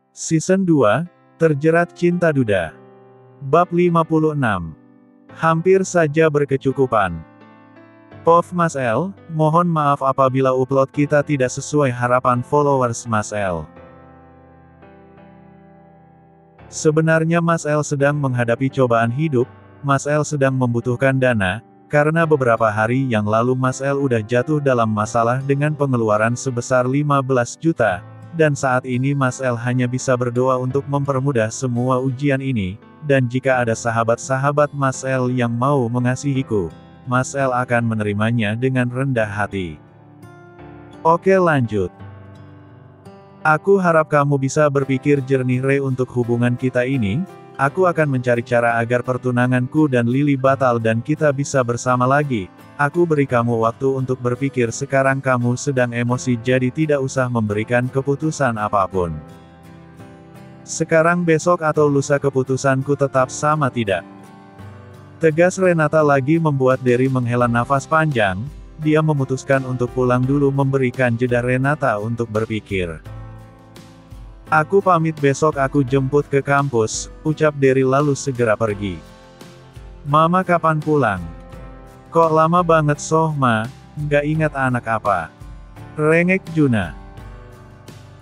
Season 2, Terjerat Cinta Duda. Bab 56. Hampir saja berkecukupan. POV Mas L, mohon maaf apabila upload kita tidak sesuai harapan followers Mas L. Sebenarnya Mas L sedang menghadapi cobaan hidup, Mas L sedang membutuhkan dana, karena beberapa hari yang lalu Mas L udah jatuh dalam masalah dengan pengeluaran sebesar 15 juta, dan saat ini Mas L hanya bisa berdoa untuk mempermudah semua ujian ini, dan jika ada sahabat-sahabat Mas L yang mau mengasihiku, Mas L akan menerimanya dengan rendah hati. Oke lanjut. Aku harap kamu bisa berpikir jernih Re untuk hubungan kita ini. Aku akan mencari cara agar pertunanganku dan Lily batal dan kita bisa bersama lagi. Aku beri kamu waktu untuk berpikir, sekarang kamu sedang emosi jadi tidak usah memberikan keputusan apapun. Sekarang besok atau lusa keputusanku tetap sama tidak? Tegas Renata lagi membuat Derry menghela nafas panjang, dia memutuskan untuk pulang dulu memberikan jeda Renata untuk berpikir. Aku pamit, besok aku jemput ke kampus, ucap Derry lalu segera pergi. Mama kapan pulang? Kok lama banget Soh Ma, nggak ingat anak apa? Rengek Juna.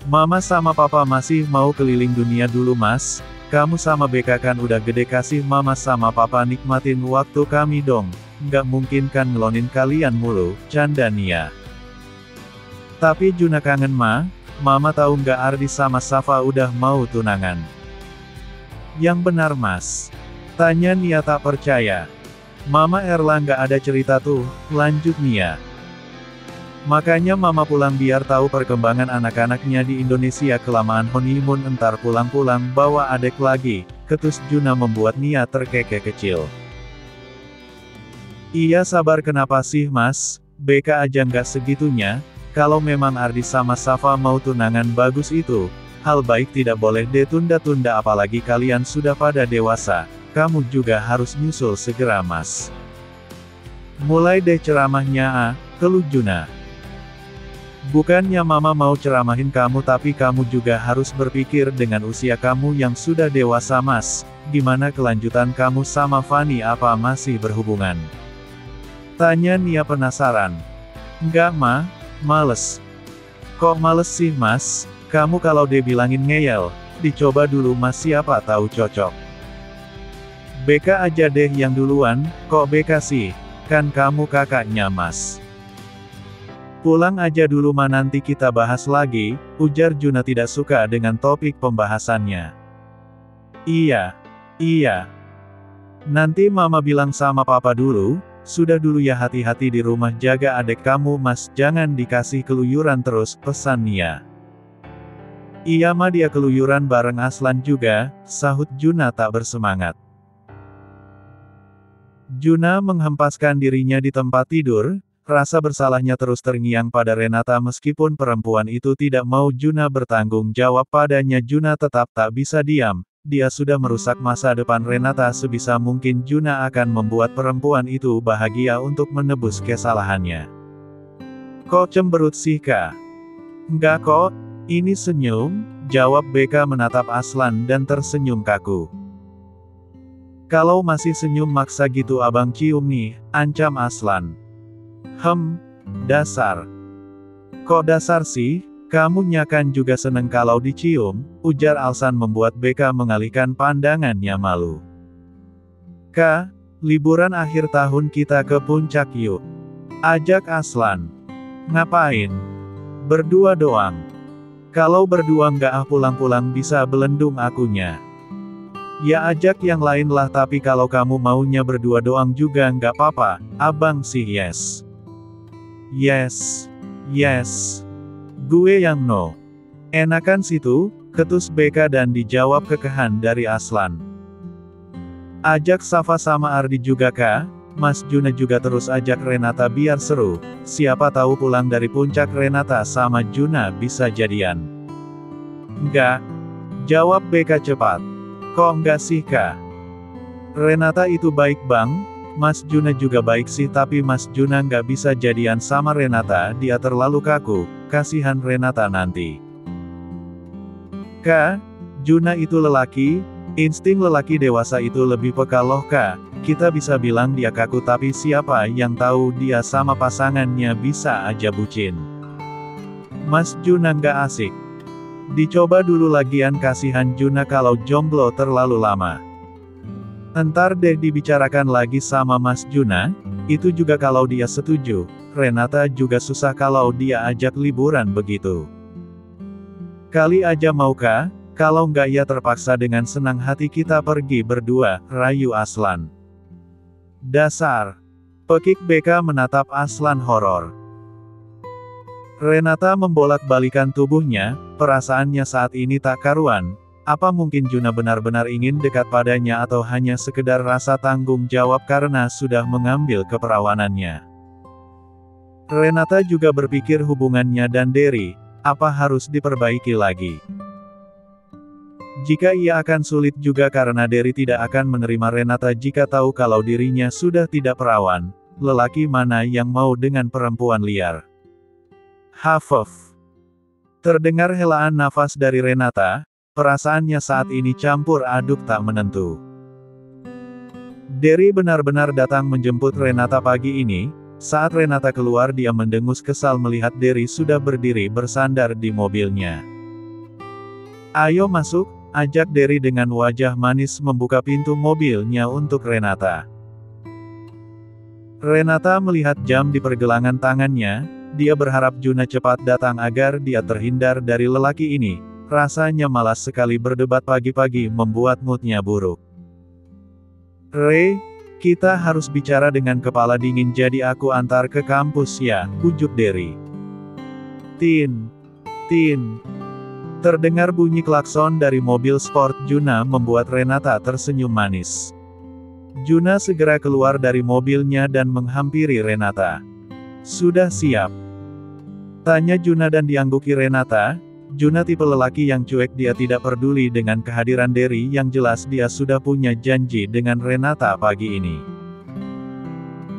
Mama sama papa masih mau keliling dunia dulu Mas, kamu sama Beka kan udah gede, kasih mama sama papa nikmatin waktu kami dong, nggak mungkin kan ngelonin kalian mulu, canda Nia. Tapi Juna kangen Ma. Mama tahu nggak Ardi sama Safa udah mau tunangan? Yang benar Mas? Tanya Nia tak percaya. Mama Erla nggak ada cerita tuh, lanjut Nia. Makanya Mama pulang biar tahu perkembangan anak-anaknya di Indonesia, kelamaan honeymoon entar pulang-pulang bawa adek lagi, ketus Juna membuat Nia terkekeh kecil. Iya sabar kenapa sih Mas, Beka aja nggak segitunya. Kalau memang Ardi sama Safa mau tunangan bagus itu, hal baik tidak boleh ditunda-tunda apalagi kalian sudah pada dewasa, kamu juga harus nyusul segera Mas. Mulai deh ceramahnya keluh Juna. Bukannya Mama mau ceramahin kamu tapi kamu juga harus berpikir dengan usia kamu yang sudah dewasa Mas, gimana kelanjutan kamu sama Fanny, apa masih berhubungan? Tanya Nia penasaran. Enggak Ma. Males. Kok males sih Mas? Kamu kalau dia bilangin ngeyel, dicoba dulu Mas, siapa tahu cocok. Beka aja deh yang duluan, kok Beka sih? Kan kamu kakaknya Mas. Pulang aja dulu Ma, nanti kita bahas lagi, ujar Juna tidak suka dengan topik pembahasannya. Iya. Nanti Mama bilang sama Papa dulu. Sudah dulu ya, hati-hati di rumah, jaga adek kamu Mas, jangan dikasih keluyuran terus, pesan Nia. Iya Ma, dia keluyuran bareng Aslan juga, sahut Juna tak bersemangat. Juna menghempaskan dirinya di tempat tidur, rasa bersalahnya terus terngiang pada Renata meskipun perempuan itu tidak mau Juna bertanggung jawab padanya. Juna tetap tak bisa diam. Dia sudah merusak masa depan Renata, sebisa mungkin Juna akan membuat perempuan itu bahagia untuk menebus kesalahannya. Kok cemberut sih Kak? Enggak kok, ini senyum, jawab Beka menatap Aslan dan tersenyum kaku. Kalau masih senyum maksa gitu abang cium nih, ancam Aslan. Dasar. Kok dasar sih? Kamu nyakan juga seneng kalau dicium, ujar Alsan membuat Beka mengalihkan pandangannya malu. Kak, liburan akhir tahun kita ke puncak yuk. Ajak Aslan. Ngapain? Berdua doang. Kalau berdua nggak pulang-pulang bisa belendung akunya. Ya ajak yang lain lah, tapi kalau kamu maunya berdua doang juga nggak apa-apa, abang sih yes. Yes. Gue yang no. Enakan situ, ketus Beka dan dijawab kekehan dari Aslan. Ajak Safa sama Ardi juga Kak, Mas Juna juga terus ajak Renata biar seru, siapa tahu pulang dari puncak Renata sama Juna bisa jadian. Enggak. Jawab Beka cepat. Kok enggak sih Kak? Renata itu baik bang, Mas Juna juga baik sih, tapi Mas Juna nggak bisa jadian sama Renata, dia terlalu kaku, kasihan Renata nanti. Kak, Juna itu lelaki, insting lelaki dewasa itu lebih peka loh kak. Kita bisa bilang dia kaku tapi siapa yang tahu dia sama pasangannya bisa aja bucin. Mas Juna nggak asik. Dicoba dulu lagian kasihan Juna kalau jomblo terlalu lama. Entar deh dibicarakan lagi sama Mas Juna, itu juga kalau dia setuju. Renata juga susah kalau dia ajak liburan begitu. Kali aja mau kak, kalau nggak ya terpaksa dengan senang hati kita pergi berdua, rayu Aslan. Dasar. Pekik BK menatap Aslan horor. Renata membolak-balikan tubuhnya, perasaannya saat ini tak karuan. Apa mungkin Juna benar-benar ingin dekat padanya atau hanya sekedar rasa tanggung jawab karena sudah mengambil keperawanannya. Renata juga berpikir hubungannya dan Derry, apa harus diperbaiki lagi. Jika ia akan sulit juga karena Derry tidak akan menerima Renata jika tahu kalau dirinya sudah tidak perawan, lelaki mana yang mau dengan perempuan liar. Hafef. Terdengar helaan nafas dari Renata, perasaannya saat ini campur aduk tak menentu. Derry benar-benar datang menjemput Renata pagi ini. Saat Renata keluar dia mendengus kesal melihat Derry sudah berdiri bersandar di mobilnya. Ayo masuk, ajak Derry dengan wajah manis membuka pintu mobilnya untuk Renata. Renata melihat jam di pergelangan tangannya, dia berharap Juna cepat datang agar dia terhindar dari lelaki ini. Rasanya malas sekali berdebat pagi-pagi membuat moodnya buruk. Kita harus bicara dengan kepala dingin jadi aku antar ke kampus ya, ujuk Derry. Tin. Terdengar bunyi klakson dari mobil sport Juna membuat Renata tersenyum manis. Juna segera keluar dari mobilnya dan menghampiri Renata. Sudah siap? Tanya Juna dan diangguki Renata. Juna tipe lelaki yang cuek, dia tidak peduli dengan kehadiran Derry, yang jelas dia sudah punya janji dengan Renata pagi ini.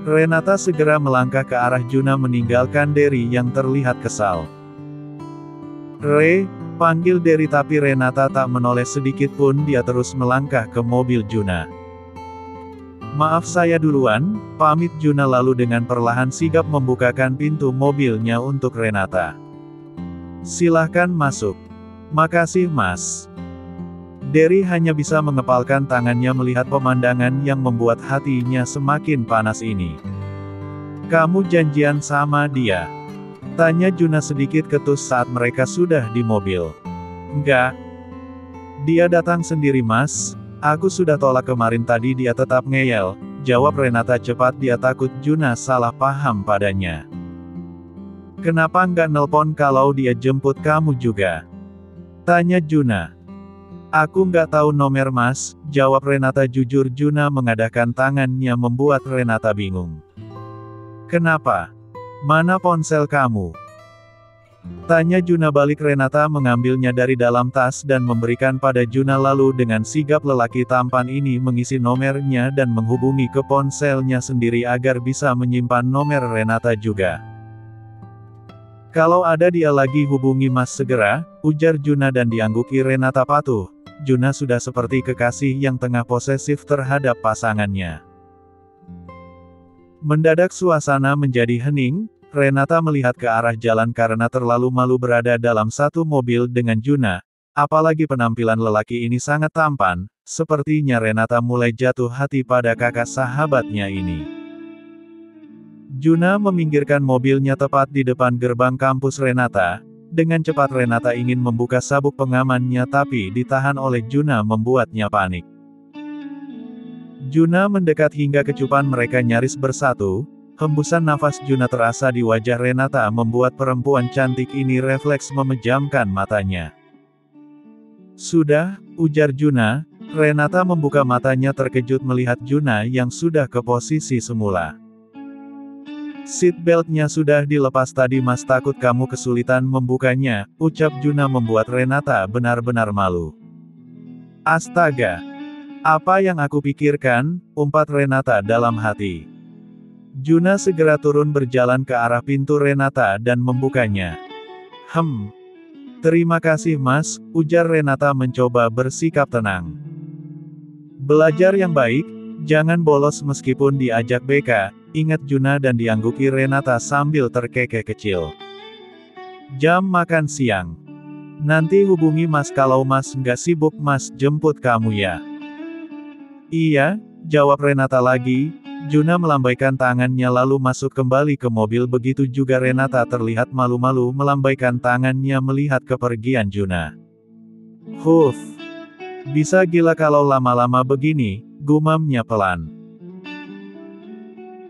Renata segera melangkah ke arah Juna meninggalkan Derry yang terlihat kesal. Panggil Derry tapi Renata tak menoleh sedikit pun, dia terus melangkah ke mobil Juna. Maaf saya duluan, pamit Juna lalu dengan perlahan sigap membukakan pintu mobilnya untuk Renata. Silahkan masuk. Makasih mas. Derry hanya bisa mengepalkan tangannya melihat pemandangan yang membuat hatinya semakin panas ini. Kamu janjian sama dia? Tanya Juna sedikit ketus saat mereka sudah di mobil. Enggak. Dia datang sendiri mas, aku sudah tolak kemarin tadi dia tetap ngeyel, jawab Renata cepat, dia takut Juna salah paham padanya. Kenapa nggak nelpon kalau dia jemput kamu juga? Tanya Juna. Aku nggak tahu nomor mas, jawab Renata jujur. Juna mengadahkan tangannya membuat Renata bingung. Kenapa? Mana ponsel kamu? Tanya Juna balik. Renata mengambilnya dari dalam tas dan memberikan pada Juna lalu dengan sigap lelaki tampan ini mengisi nomornya dan menghubungi ke ponselnya sendiri agar bisa menyimpan nomor Renata juga. Kalau ada dia lagi hubungi mas segera, ujar Juna dan diangguki Renata patuh. Juna sudah seperti kekasih yang tengah posesif terhadap pasangannya. Mendadak suasana menjadi hening, Renata melihat ke arah jalan karena terlalu malu berada dalam satu mobil dengan Juna. Apalagi penampilan lelaki ini sangat tampan, sepertinya Renata mulai jatuh hati pada kakak sahabatnya ini. Juna meminggirkan mobilnya tepat di depan gerbang kampus Renata. Dengan cepat Renata ingin membuka sabuk pengamannya tapi ditahan oleh Juna membuatnya panik. Juna mendekat hingga kecupan mereka nyaris bersatu. Hembusan nafas Juna terasa di wajah Renata membuat perempuan cantik ini refleks memejamkan matanya. Sudah, ujar Juna. Renata membuka matanya terkejut melihat Juna yang sudah ke posisi semula. Seatbeltnya sudah dilepas tadi mas, takut kamu kesulitan membukanya, ucap Juna membuat Renata benar-benar malu. Astaga! Apa yang aku pikirkan, umpat Renata dalam hati. Juna segera turun berjalan ke arah pintu Renata dan membukanya. Terima kasih Mas, ujar Renata mencoba bersikap tenang. Belajar yang baik, jangan bolos meskipun diajak BK, ingat Juna dan diangguki Renata sambil terkekeh kecil. Jam makan siang. Nanti hubungi Mas kalau Mas nggak sibuk, Mas jemput kamu ya. Iya, jawab Renata lagi. Juna melambaikan tangannya lalu masuk kembali ke mobil, begitu juga Renata terlihat malu-malu melambaikan tangannya melihat kepergian Juna. Huff. Bisa gila kalau lama-lama begini, gumamnya pelan.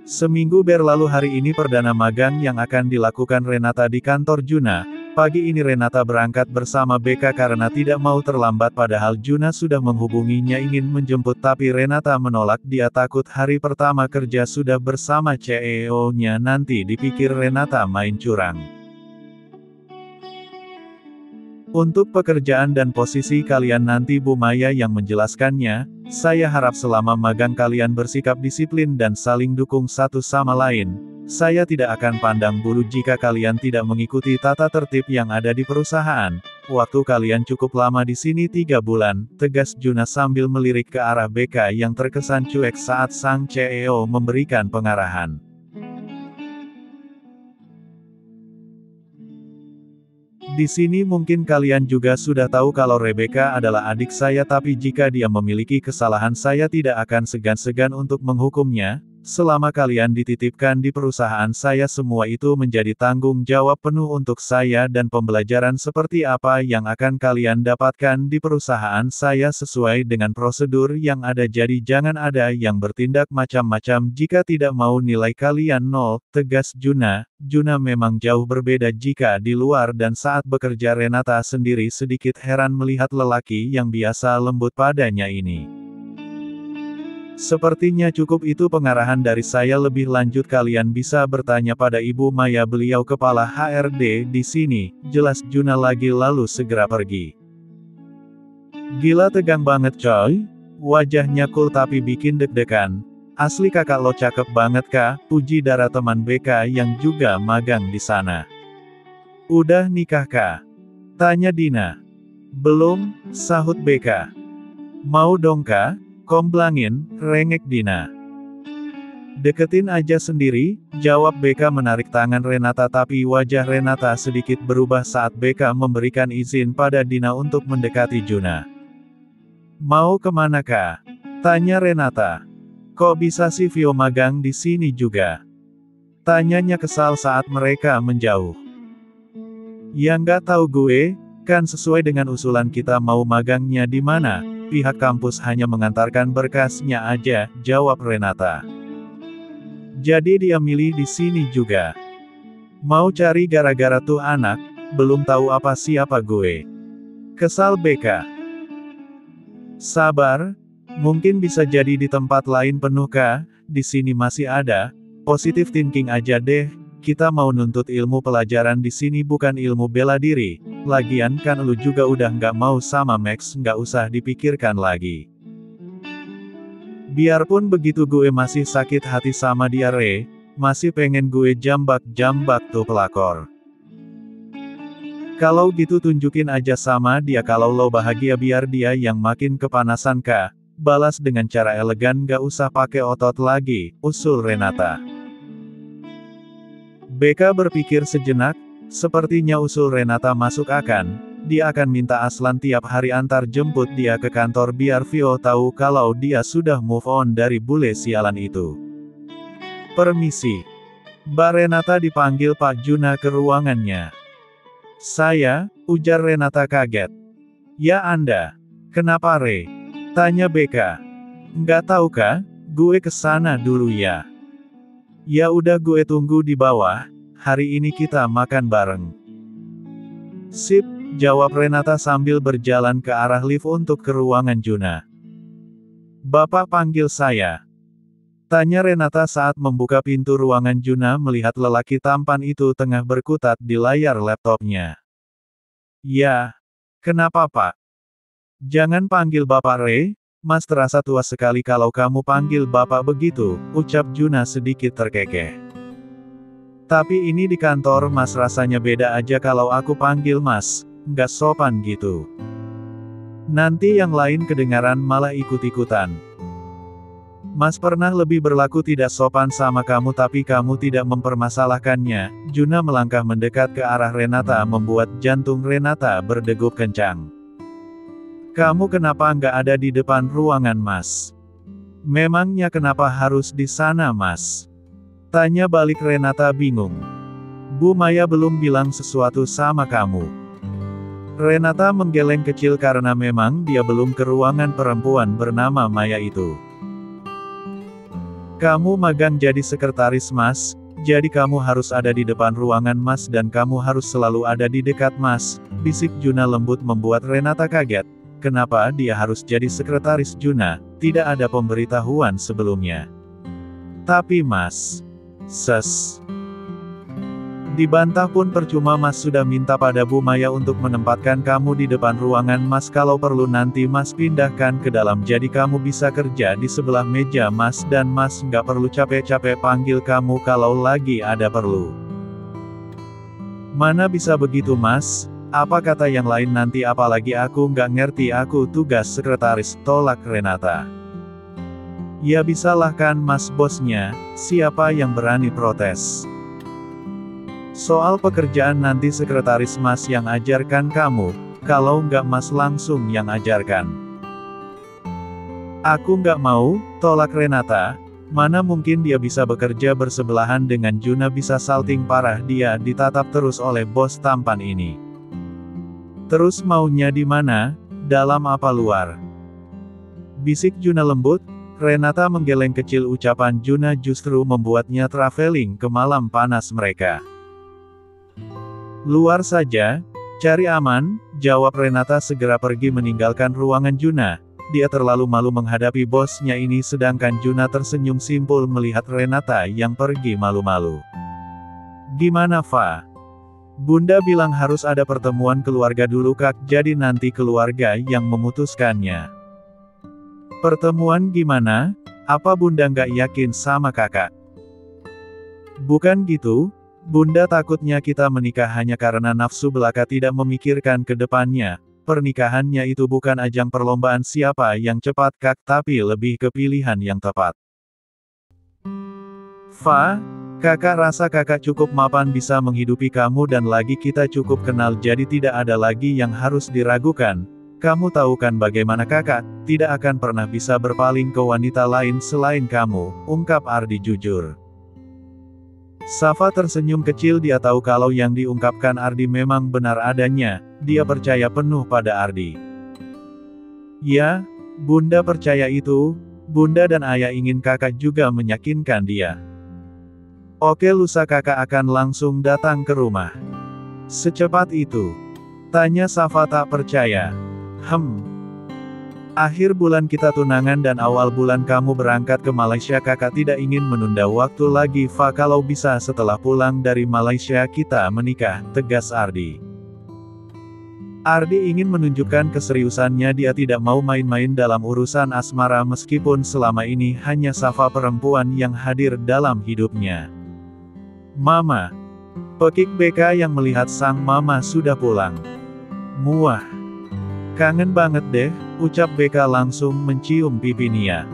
Seminggu berlalu, hari ini perdana magang yang akan dilakukan Renata di kantor Juna. Pagi ini Renata berangkat bersama BK karena tidak mau terlambat, padahal Juna sudah menghubunginya ingin menjemput tapi Renata menolak, dia takut hari pertama kerja sudah bersama CEO-nya nanti dipikir Renata main curang. Untuk pekerjaan dan posisi kalian nanti Bu Maya yang menjelaskannya, saya harap selama magang kalian bersikap disiplin dan saling dukung satu sama lain. Saya tidak akan pandang bulu jika kalian tidak mengikuti tata tertib yang ada di perusahaan. Waktu kalian cukup lama di sini 3 bulan, tegas Juna sambil melirik ke arah BK yang terkesan cuek saat sang CEO memberikan pengarahan. Di sini mungkin kalian juga sudah tahu kalau Rebecca adalah adik saya, tapi jika dia memiliki kesalahan saya tidak akan segan-segan untuk menghukumnya. Selama kalian dititipkan di perusahaan saya, semua itu menjadi tanggung jawab penuh untuk saya dan pembelajaran seperti apa yang akan kalian dapatkan di perusahaan saya sesuai dengan prosedur yang ada, jadi jangan ada yang bertindak macam-macam jika tidak mau nilai kalian nol, tegas Juna. Juna memang jauh berbeda jika di luar dan saat bekerja. Renata sendiri sedikit heran melihat lelaki yang biasa lembut padanya ini. Sepertinya cukup itu pengarahan dari saya, lebih lanjut kalian bisa bertanya pada Ibu Maya, beliau kepala HRD di sini, jelas Juna lagi lalu segera pergi. Gila, tegang banget coy. Wajahnya cool tapi bikin deg-degan. Asli kakak lo cakep banget kak, puji Dara teman BK yang juga magang di sana. Udah nikah kak? Tanya Dina. Belum, sahut BK. Mau dong kak? Komblangin, rengek Dina. Deketin aja sendiri, jawab BK menarik tangan Renata, tapi wajah Renata sedikit berubah saat BK memberikan izin pada Dina untuk mendekati Juna. Mau kemana kak? Tanya Renata. Kok bisa sih Vio magang di sini juga? Tanyanya kesal saat mereka menjauh. Ya nggak tahu gue, kan sesuai dengan usulan kita mau magangnya di mana? Pihak kampus hanya mengantarkan berkasnya aja, jawab Renata. Jadi dia milih di sini juga. Mau cari gara-gara tuh anak, belum tahu apa siapa gue. Kesal BK. Sabar, mungkin bisa jadi di tempat lain penuh kak, di sini masih ada. Positive thinking aja deh. Kita mau nuntut ilmu pelajaran di sini, bukan ilmu bela diri. Lagian kan lu juga udah nggak mau sama Max, nggak usah dipikirkan lagi. Biarpun begitu gue masih sakit hati sama dia Re, masih pengen gue jambak-jambak tuh pelakor. Kalau gitu tunjukin aja sama dia kalau lo bahagia, biar dia yang makin kepanasan kak. Balas dengan cara elegan, nggak usah pakai otot lagi, usul Renata. BK berpikir sejenak, sepertinya usul Renata masuk akan. Dia akan minta Aslan tiap hari antar jemput dia ke kantor biar Vio tahu kalau dia sudah move on dari bule sialan itu. Permisi. Mbak Renata dipanggil Pak Juna ke ruangannya. Saya, ujar Renata kaget. Ya Anda. Kenapa Re? Tanya BK. Nggak tahu kah? Gue kesana dulu ya. Ya udah gue tunggu di bawah, hari ini kita makan bareng. Sip, jawab Renata sambil berjalan ke arah lift untuk ke ruangan Juna. Bapak panggil saya. Tanya Renata saat membuka pintu ruangan Juna melihat lelaki tampan itu tengah berkutat di layar laptopnya. Ya, kenapa Pak? Jangan panggil Bapak Re. Mas terasa tua sekali kalau kamu panggil Bapak begitu, ucap Juna sedikit terkekeh. Tapi ini di kantor Mas rasanya beda aja kalau aku panggil Mas. nggak sopan gitu. Nanti yang lain kedengaran malah ikut-ikutan. Mas pernah lebih berlaku tidak sopan sama kamu tapi kamu tidak mempermasalahkannya. Juna melangkah mendekat ke arah Renata membuat jantung Renata berdegup kencang. Kamu kenapa nggak ada di depan ruangan Mas? Memangnya kenapa harus di sana Mas? Tanya balik Renata bingung. Bu Maya belum bilang sesuatu sama kamu. Renata menggeleng kecil karena memang dia belum ke ruangan perempuan bernama Maya itu. Kamu magang jadi sekretaris Mas, jadi kamu harus ada di depan ruangan Mas dan kamu harus selalu ada di dekat Mas, bisik Juna lembut membuat Renata kaget. Kenapa dia harus jadi sekretaris Juna? Tidak ada pemberitahuan sebelumnya. Tapi Mas, dibantah pun percuma Mas sudah minta pada Bu Maya untuk menempatkan kamu di depan ruangan Mas kalau perlu nanti Mas pindahkan ke dalam jadi kamu bisa kerja di sebelah meja Mas dan Mas nggak perlu capek-capek panggil kamu kalau lagi ada perlu. Mana bisa begitu Mas? Apa kata yang lain nanti apalagi aku nggak ngerti aku tugas sekretaris, tolak Renata. Ya bisalah kan Mas bosnya, siapa yang berani protes? Soal pekerjaan nanti sekretaris Mas yang ajarkan kamu, kalau nggak Mas langsung yang ajarkan. Aku nggak mau, tolak Renata, mana mungkin dia bisa bekerja bersebelahan dengan Juna bisa salting parah dia ditatap terus oleh bos tampan ini. Terus maunya di mana, dalam apa luar? Bisik Juna lembut, Renata menggeleng kecil ucapan Juna justru membuatnya traveling ke malam panas mereka. Luar saja, cari aman, jawab Renata segera pergi meninggalkan ruangan Juna. Dia terlalu malu menghadapi bosnya ini sedangkan Juna tersenyum simpul melihat Renata yang pergi malu-malu. Gimana Fa? Bunda bilang harus ada pertemuan keluarga dulu Kak, jadi nanti keluarga yang memutuskannya. Pertemuan gimana? Apa Bunda nggak yakin sama kakak? Bukan gitu. Bunda takutnya kita menikah hanya karena nafsu belaka tidak memikirkan ke depannya. Pernikahannya itu bukan ajang perlombaan siapa yang cepat Kak, tapi lebih ke pilihan yang tepat. Fa, kakak rasa kakak cukup mapan bisa menghidupi kamu dan lagi kita cukup kenal jadi tidak ada lagi yang harus diragukan. Kamu tahu kan bagaimana kakak, tidak akan pernah bisa berpaling ke wanita lain selain kamu, ungkap Ardi jujur. Safa tersenyum kecil dia tahu kalau yang diungkapkan Ardi memang benar adanya, dia percaya penuh pada Ardi. Ya, Bunda percaya itu, Bunda dan Ayah ingin kakak juga meyakinkan dia. Oke lusa kakak akan langsung datang ke rumah. Secepat itu? Tanya Safa tak percaya. Akhir bulan kita tunangan dan awal bulan kamu berangkat ke Malaysia kakak tidak ingin menunda waktu lagi Fa kalau bisa setelah pulang dari Malaysia kita menikah, tegas Ardi. Ardi ingin menunjukkan keseriusannya dia tidak mau main-main dalam urusan asmara meskipun selama ini hanya Safa perempuan yang hadir dalam hidupnya. Mama. Pekik BK yang melihat sang mama sudah pulang. Muah. Kangen banget deh, ucap BK langsung mencium pipi Nia.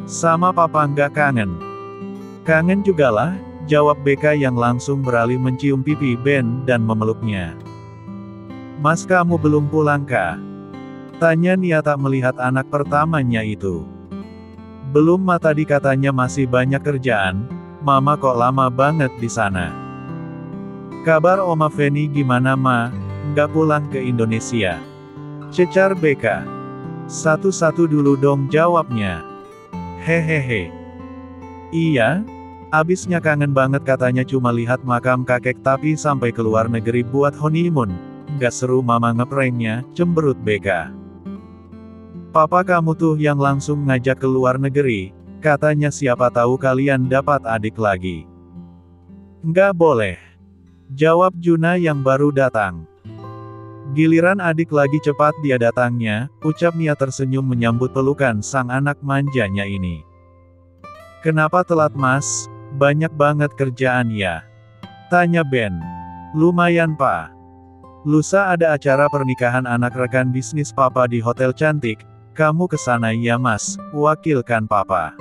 Sama papa nggak kangen? Kangen jugalah, jawab BK yang langsung beralih mencium pipi Ben dan memeluknya. Mas kamu belum pulang kah? Tanya Nia tak melihat anak pertamanya itu. Belum ma tadi katanya masih banyak kerjaan, mama kok lama banget di sana. Kabar Oma Feni gimana ma? Nggak pulang ke Indonesia? Cecar BK. Satu-satu dulu dong jawabnya. Hehehe. Iya, abisnya kangen banget katanya cuma lihat makam kakek tapi sampai ke luar negeri buat honeymoon. Nggak seru mama ngepranknya, cemberut BK. Papa kamu tuh yang langsung ngajak ke luar negeri, katanya siapa tahu kalian dapat adik lagi. Nggak boleh. Jawab Juna yang baru datang. Giliran adik lagi cepat dia datangnya, ucap Nia tersenyum menyambut pelukan sang anak manjanya ini. Kenapa telat mas? Banyak banget kerjaan ya? Tanya Ben. Lumayan pak. Lusa ada acara pernikahan anak rekan bisnis papa di hotel cantik, kamu kesana ya mas, wakilkan papa.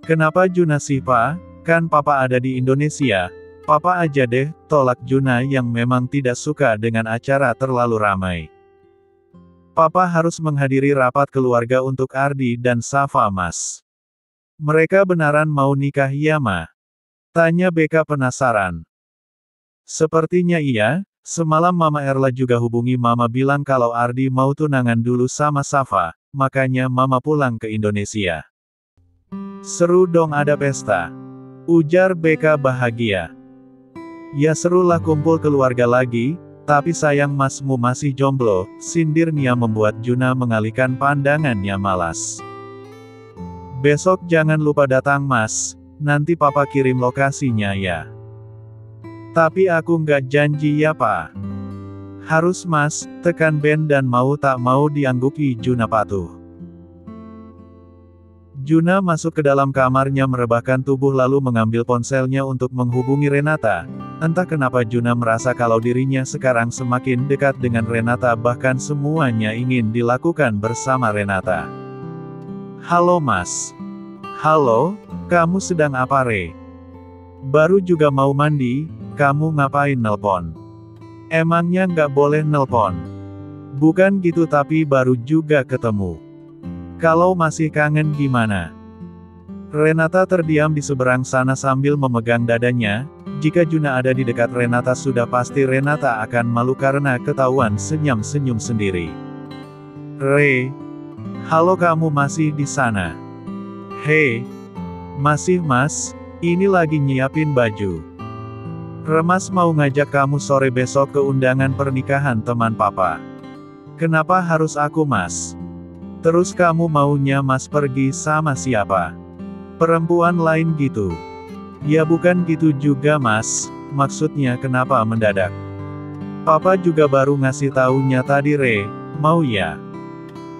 Kenapa Juna sih pak? Kan papa ada di Indonesia. Papa aja deh, tolak Juna yang memang tidak suka dengan acara terlalu ramai. Papa harus menghadiri rapat keluarga untuk Ardi dan Safa mas. Mereka beneran mau nikah ya ma? Tanya Beka penasaran. Sepertinya iya, semalam Mama Erla juga hubungi Mama bilang kalau Ardi mau tunangan dulu sama Safa, makanya Mama pulang ke Indonesia. Seru dong ada pesta. Ujar Beka bahagia. Ya serulah kumpul keluarga lagi, tapi sayang masmu masih jomblo, sindir Nia membuat Juna mengalihkan pandangannya malas. Besok jangan lupa datang mas, nanti papa kirim lokasinya ya. Tapi aku nggak janji ya pak. Harus mas, tekan Ben dan mau tak mau dianggupi Juna patuh. Juna masuk ke dalam kamarnya merebahkan tubuh lalu mengambil ponselnya untuk menghubungi Renata. Entah kenapa Juna merasa kalau dirinya sekarang semakin dekat dengan Renata bahkan semuanya ingin dilakukan bersama Renata. Halo mas. Halo, kamu sedang apa Re? Baru juga mau mandi, kamu ngapain nelpon? Emangnya nggak boleh nelpon? Bukan gitu tapi baru juga ketemu. Kalau masih kangen gimana? Renata terdiam di seberang sana sambil memegang dadanya. Jika Juna ada di dekat Renata sudah pasti Renata akan malu karena ketahuan senyum-senyum sendiri. Re. Halo kamu masih di sana? Hei. Masih mas, ini lagi nyiapin baju. Remas mau ngajak kamu sore besok ke undangan pernikahan teman papa. Kenapa harus aku mas? Terus kamu maunya mas pergi sama siapa? Perempuan lain gitu. Ya bukan gitu juga mas, maksudnya kenapa mendadak? Papa juga baru ngasih taunya tadi Re, mau ya?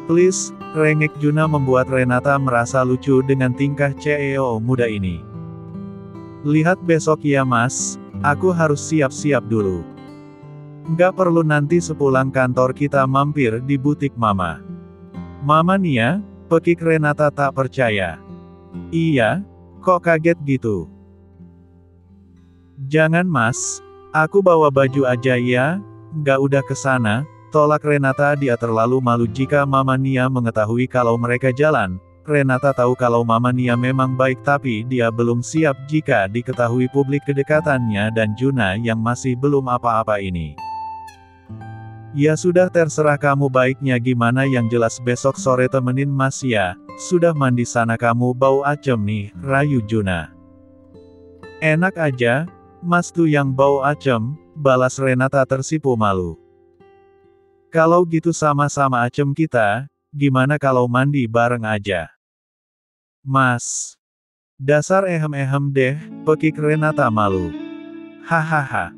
Please, rengek Juna membuat Renata merasa lucu dengan tingkah CEO muda ini. Lihat besok ya mas, aku harus siap-siap dulu. Nggak perlu nanti sepulang kantor kita mampir di butik mama. Mama Nia, pekik Renata tak percaya. Iya, kok kaget gitu? Jangan mas, aku bawa baju aja ya, nggak udah kesana, tolak Renata dia terlalu malu jika Mama Nia mengetahui kalau mereka jalan. Renata tahu kalau Mama Nia memang baik tapi dia belum siap jika diketahui publik kedekatannya dan Juna yang masih belum apa-apa ini. Ya sudah terserah kamu baiknya gimana yang jelas besok sore temenin mas ya, sudah mandi sana kamu bau acem nih, rayu Juna. Enak aja, mas tuh yang bau acem, balas Renata tersipu malu. Kalau gitu sama-sama acem kita, gimana kalau mandi bareng aja? Mas. Dasar ehem-ehem deh, pekik Renata malu. Hahaha.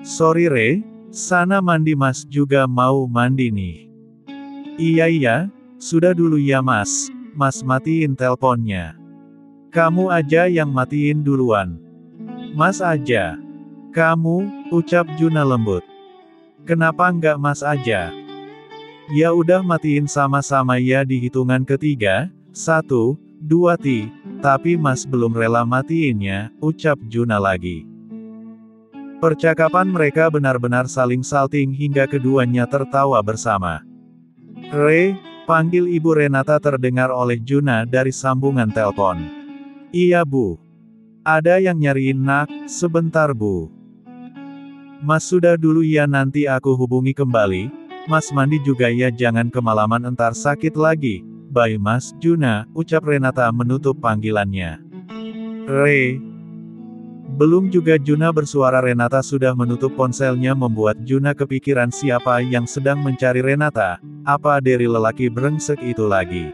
Sorry Re. Sana mandi mas juga mau mandi nih. Iya, sudah dulu ya mas, mas matiin telponnya. Kamu aja yang matiin duluan. Mas aja. Kamu, ucap Juna lembut. Kenapa nggak mas aja? Ya udah matiin sama-sama ya di hitungan ketiga, 1, 2 tapi mas belum rela matiinnya, ucap Juna lagi. Percakapan mereka benar-benar saling salting hingga keduanya tertawa bersama. Re, panggil Ibu Renata terdengar oleh Juna dari sambungan telepon. Iya bu. Ada yang nyariin nak, sebentar bu. Mas sudah dulu ya nanti aku hubungi kembali, mas mandi juga ya jangan kemalaman entar sakit lagi. Bye mas Juna, ucap Renata menutup panggilannya. Re. Belum juga Juna bersuara Renata sudah menutup ponselnya membuat Juna kepikiran siapa yang sedang mencari Renata, apa dari lelaki brengsek itu lagi.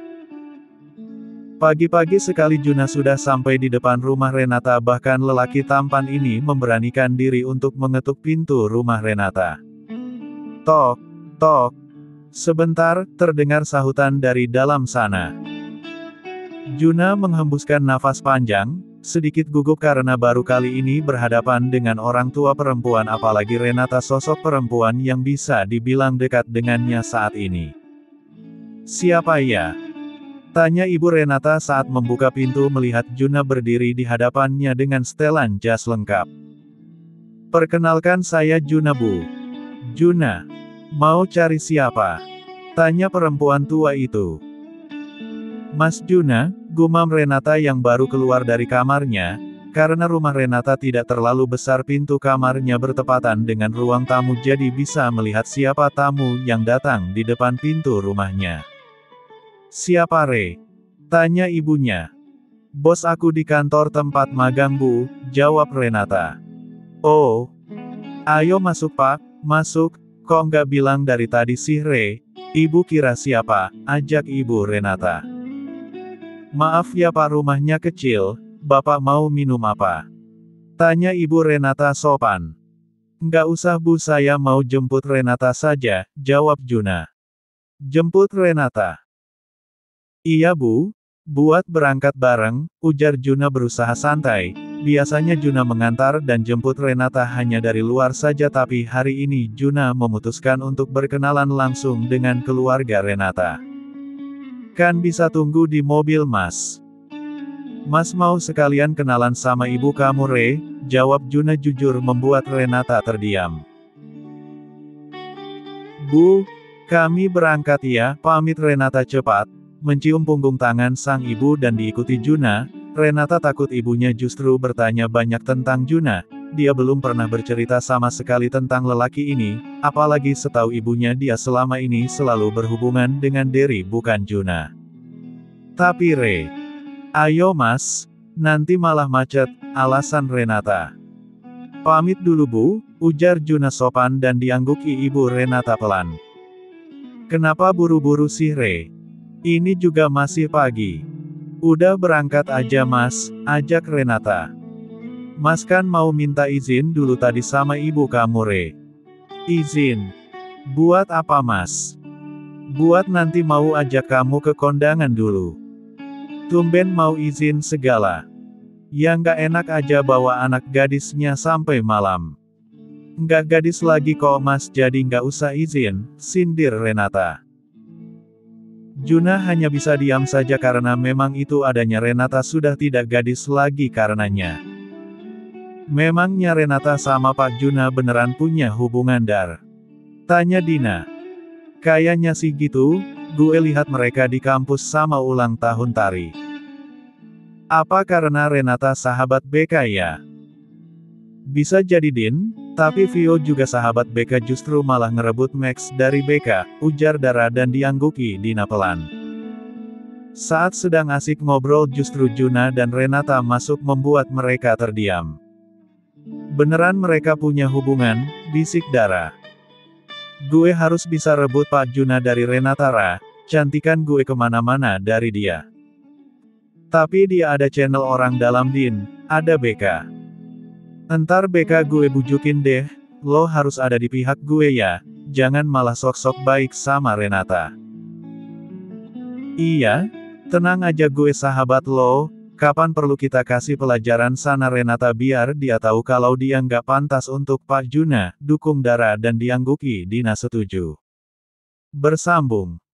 Pagi-pagi sekali Juna sudah sampai di depan rumah Renata bahkan lelaki tampan ini memberanikan diri untuk mengetuk pintu rumah Renata. Tok, tok. Sebentar, terdengar sahutan dari dalam sana. Juna menghembuskan nafas panjang. sedikit gugup karena baru kali ini berhadapan dengan orang tua perempuan, apalagi Renata sosok perempuan yang bisa dibilang dekat dengannya saat ini. "Siapa ya?" tanya ibu Renata saat membuka pintu melihat Juna berdiri di hadapannya dengan setelan jas lengkap. "Perkenalkan, saya Juna, Bu." "Juna? Mau cari siapa?" tanya perempuan tua itu. "Mas Juna," gumam Renata yang baru keluar dari kamarnya. Karena rumah Renata tidak terlalu besar, pintu kamarnya bertepatan dengan ruang tamu, jadi bisa melihat siapa tamu yang datang di depan pintu rumahnya. "Siapa, Re?" tanya ibunya. "Bos aku di kantor tempat magang, Bu," jawab Renata. "Oh, ayo masuk Pak, masuk, kok nggak bilang dari tadi sih, Re?" "Ibu kira siapa?" ajak ibu Renata. "Maaf ya Pak, rumahnya kecil, Bapak mau minum apa?" tanya ibu Renata sopan. "Nggak usah Bu, saya mau jemput Renata saja," jawab Juna. "Jemput Renata?" "Iya Bu, buat berangkat bareng," ujar Juna berusaha santai. Biasanya Juna mengantar dan jemput Renata hanya dari luar saja, tapi hari ini Juna memutuskan untuk berkenalan langsung dengan keluarga Renata. "Kan bisa tunggu di mobil, Mas." "Mas mau sekalian kenalan sama ibu kamu, Re," jawab Juna jujur, membuat Renata terdiam. "Bu, kami berangkat ya," pamit Renata cepat, mencium punggung tangan sang ibu dan diikuti Juna. Renata takut ibunya justru bertanya banyak tentang Juna. Dia belum pernah bercerita sama sekali tentang lelaki ini, apalagi setahu ibunya dia selama ini selalu berhubungan dengan Derry bukan Juna. "Tapi Re, ayo Mas, nanti malah macet," alasan Renata. "Pamit dulu Bu," ujar Juna sopan dan diangguki ibu Renata pelan. "Kenapa buru-buru sih, Re? Ini juga masih pagi." "Udah berangkat aja Mas," ajak Renata. "Mas kan mau minta izin dulu tadi sama ibu kamu, Re." "Izin? Buat apa Mas?" "Buat nanti mau ajak kamu ke kondangan dulu." "Tumben mau izin segala. Ya nggak enak aja bawa anak gadisnya sampai malam." "Nggak gadis lagi kok Mas, jadi nggak usah izin," sindir Renata. Juna hanya bisa diam saja karena memang itu adanya Renata sudah tidak gadis lagi karenanya. "Memangnya Renata sama Pak Juna beneran punya hubungan dar?" tanya Dina. "Kayaknya sih gitu, gue lihat mereka di kampus sama ulang tahun tari." "Apa karena Renata sahabat BK ya?" "Bisa jadi Din, tapi Vio juga sahabat BK, justru malah ngerebut Max dari BK," ujar Dara dan diangguki Dina pelan. Saat sedang asik ngobrol justru Juna dan Renata masuk membuat mereka terdiam. "Beneran mereka punya hubungan?" bisik Dara. "Gue harus bisa rebut Pak Juna dari Renata, Ra, cantikan gue kemana-mana dari dia." "Tapi dia ada channel orang dalam Din, ada BK. Entar BK gue bujukin deh, lo harus ada di pihak gue ya, jangan malah sok-sok baik sama Renata." "Iya, tenang aja, gue sahabat lo, kapan perlu kita kasih pelajaran sana Renata biar dia tahu kalau dia nggak pantas untuk Pak Juna," dukung Dara dan diangguki Dina setuju. Bersambung.